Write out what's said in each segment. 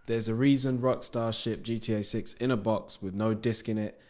There's a reason Rockstar shipped GTA 6 in a box with no disc in it,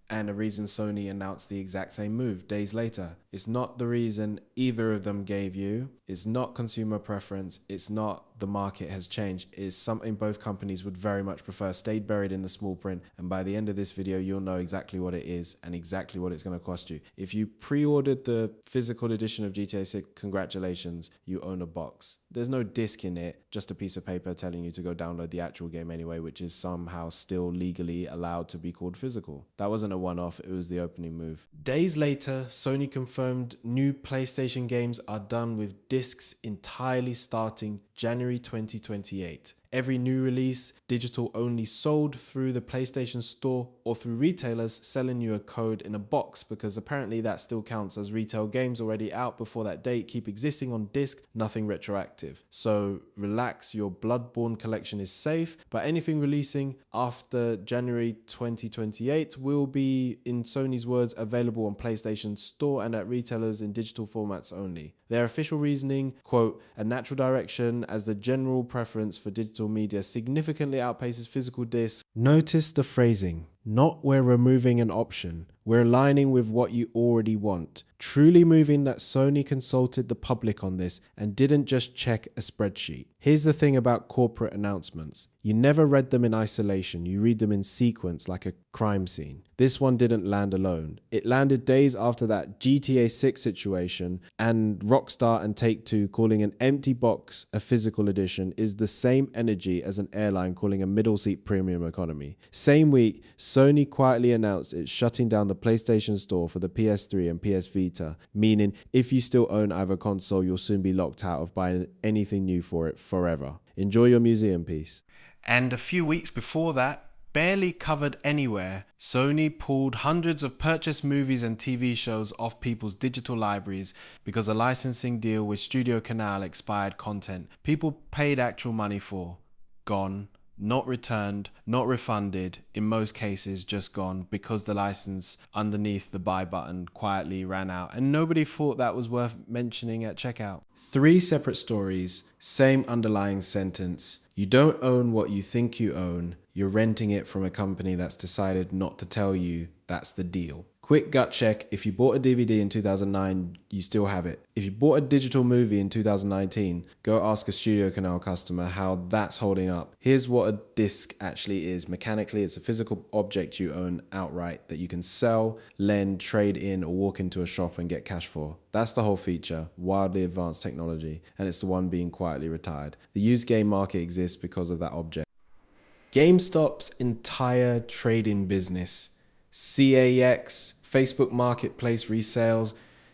and a reason Sony announced the exact same move days later. It's not the reason either of them gave you. It's not consumer preference. It's not the market has changed. It's something both companies would very much prefer stayed buried in the small print. And by the end of this video, you'll know exactly what it is and exactly what it's going to cost you. If you pre-ordered the physical edition of GTA 6, congratulations, you own a box. There's no disc in it, just a piece of paper telling you to go download the actual game anyway, which is somehow still legally allowed to be called physical. That wasn't a one-off, it was the opening move. Days later, Sony confirmed new PlayStation games are done with discs entirely starting January 2028. Every new release, digital only, sold through the PlayStation Store or through retailers selling you a code in a box, because apparently that still counts as retail games already out before that date, keep existing on disc, nothing retroactive. So relax, your Bloodborne collection is safe, but anything releasing after January 2028 will be, in Sony's words, available on PlayStation Store and at retailers in digital formats only. Their official reasoning, quote, a natural direction as the general preference for digital media significantly outpaces physical discs. Notice the phrasing. Not we're removing an option. We're aligning with what you already want. Truly moving that Sony consulted the public on this and didn't just check a spreadsheet. Here's the thing about corporate announcements. You never read them in isolation. You read them in sequence like a crime scene. This one didn't land alone. It landed days after that GTA 6 situation, and Rockstar and Take-Two calling an empty box a physical edition is the same energy as an airline calling a middle seat premium economy. Same week, Sony quietly announced it's shutting down the PlayStation Store for the PS3 and PS Vita, meaning if you still own either console, you'll soon be locked out of buying anything new for it forever. Enjoy your museum piece. And a few weeks before that, barely covered anywhere, Sony pulled hundreds of purchased movies and TV shows off people's digital libraries because a licensing deal with Studio Canal expired content people paid actual money for. Gone. Not returned, not refunded, in most cases just gone because the license underneath the buy button quietly ran out and nobody thought that was worth mentioning at checkout. Three separate stories, same underlying sentence. You don't own what you think you own. You're renting it from a company that's decided not to tell you that's the deal. Quick gut check, if you bought a DVD in 2009, you still have it. If you bought a digital movie in 2019, go ask a Studio Canal customer how that's holding up. Here's what a disc actually is. Mechanically, it's a physical object you own outright that you can sell, lend, trade in, or walk into a shop and get cash for. That's the whole feature, wildly advanced technology, and it's the one being quietly retired. The used game market exists because of that object. GameStop's entire trading business, CAX, Facebook Marketplace resales,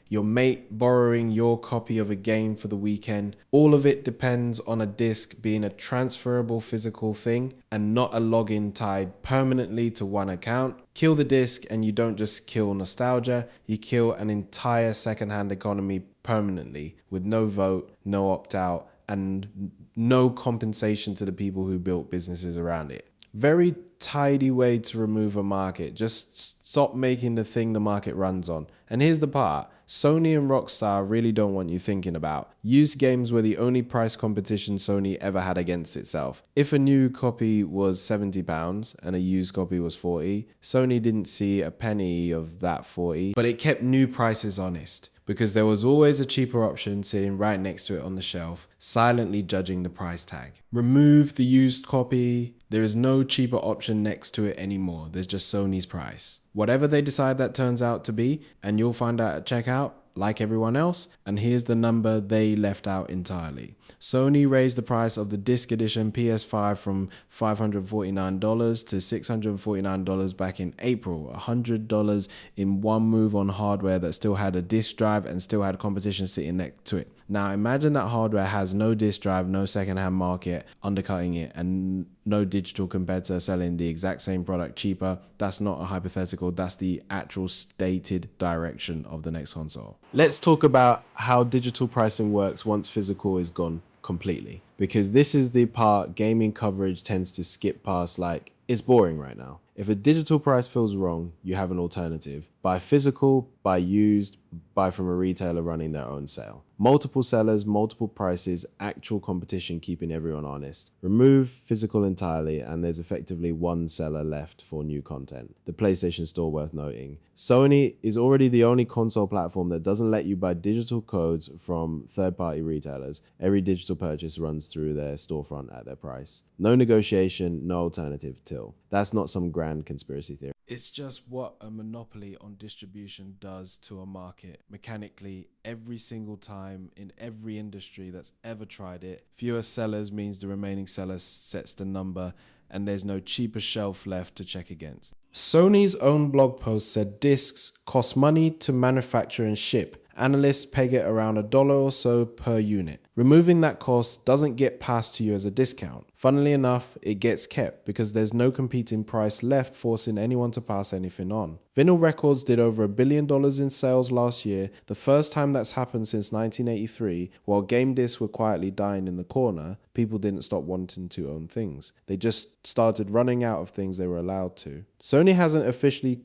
your mate borrowing your copy of a game for the weekend, all of it depends on a disc being a transferable physical thing and not a login tied permanently to one account. Kill the disc and you don't just kill nostalgia, you kill an entire secondhand economy permanently with no vote, no opt-out, and no compensation to the people who built businesses around it. Very tidy way to remove a market. Just stop making the thing the market runs on. And here's the part. Sony and Rockstar really don't want you thinking about. Used games were the only price competition Sony ever had against itself. If a new copy was £70 and a used copy was £40, Sony didn't see a penny of that £40, but it kept new prices honest, because there was always a cheaper option sitting right next to it on the shelf, silently judging the price tag. Remove the used copy, there is no cheaper option next to it anymore. There's just Sony's price. Whatever they decide that turns out to be, and you'll find out at checkout, like everyone else, and here's the number they left out entirely. Sony raised the price of the disc edition PS5 from $549 to $649 back in April, $100 in one move on hardware that still had a disc drive and still had competition sitting next to it. Now imagine that hardware has no disc drive, no secondhand market undercutting it, and no digital competitor selling the exact same product cheaper. That's not a hypothetical, that's the actual stated direction of the next console. Let's talk about how digital pricing works once physical is gone completely, because this is the part gaming coverage tends to skip past. Like, it's boring right now. If a digital price feels wrong, you have an alternative. Buy physical, buy used, buy from a retailer running their own sale. Multiple sellers, multiple prices, actual competition keeping everyone honest. Remove physical entirely and there's effectively one seller left for new content. The PlayStation Store worth noting. Sony is already the only console platform that doesn't let you buy digital codes from third-party retailers. Every digital purchase runs through their storefront at their price. No negotiation, no alternative till. That's not some grand conspiracy theory. It's just what a monopoly on distribution does to a market. Mechanically, every single time in every industry that's ever tried it, fewer sellers means the remaining seller sets the number and there's no cheaper shelf left to check against. Sony's own blog post said discs cost money to manufacture and ship. Analysts peg it around $1 or so per unit. Removing that cost doesn't get passed to you as a discount. Funnily enough, it gets kept because there's no competing price left forcing anyone to pass anything on. Vinyl Records did over $1 billion in sales last year, the first time that's happened since 1983. While game discs were quietly dying in the corner, people didn't stop wanting to own things. They just started running out of things they were allowed to. Sony hasn't officially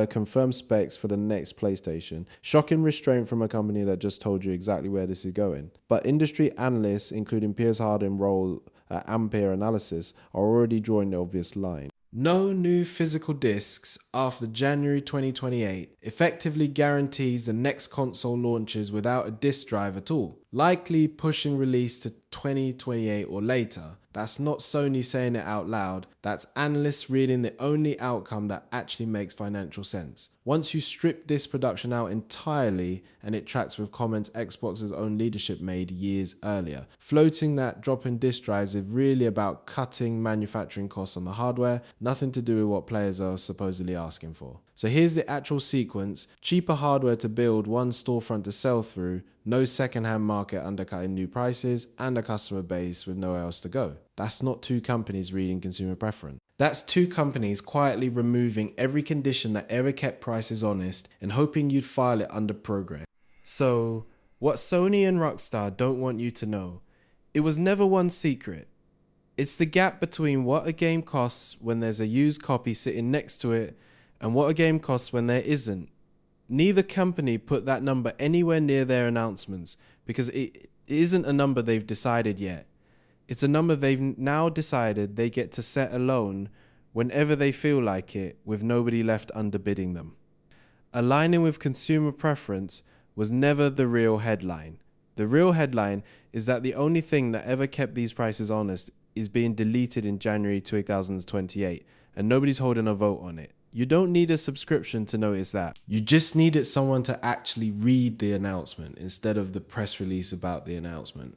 confirmed specs for the next PlayStation. Shocking restraint from a company that just told you exactly where this is going. But industry analysts, including Piers Harding role at Ampere Analysis, are already drawing the obvious line. No new physical discs after January 2028 effectively guarantees the next console launches without a disc drive at all, likely pushing release to 2028 or later. That's not Sony saying it out loud, that's analysts reading the only outcome that actually makes financial sense. Once you strip this production out entirely, and it tracks with comments Xbox's own leadership made years earlier, floating that dropping disc drives is really about cutting manufacturing costs on the hardware, nothing to do with what players are supposedly asking for. So here's the actual sequence: cheaper hardware to build, one storefront to sell through, no second-hand market undercutting new prices, and a customer base with nowhere else to go. That's not two companies reading consumer preference. That's two companies quietly removing every condition that ever kept prices honest and hoping you'd file it under progress. So, what Sony and Rockstar don't want you to know, it was never one secret. It's the gap between what a game costs when there's a used copy sitting next to it and what a game costs when there isn't. Neither company put that number anywhere near their announcements because it isn't a number they've decided yet. It's a number they've now decided they get to set alone whenever they feel like it, with nobody left underbidding them. Aligning with consumer preference was never the real headline. The real headline is that the only thing that ever kept these prices honest is being deleted in January 2028, and nobody's holding a vote on it. You don't need a subscription to notice that. You just needed someone to actually read the announcement instead of the press release about the announcement.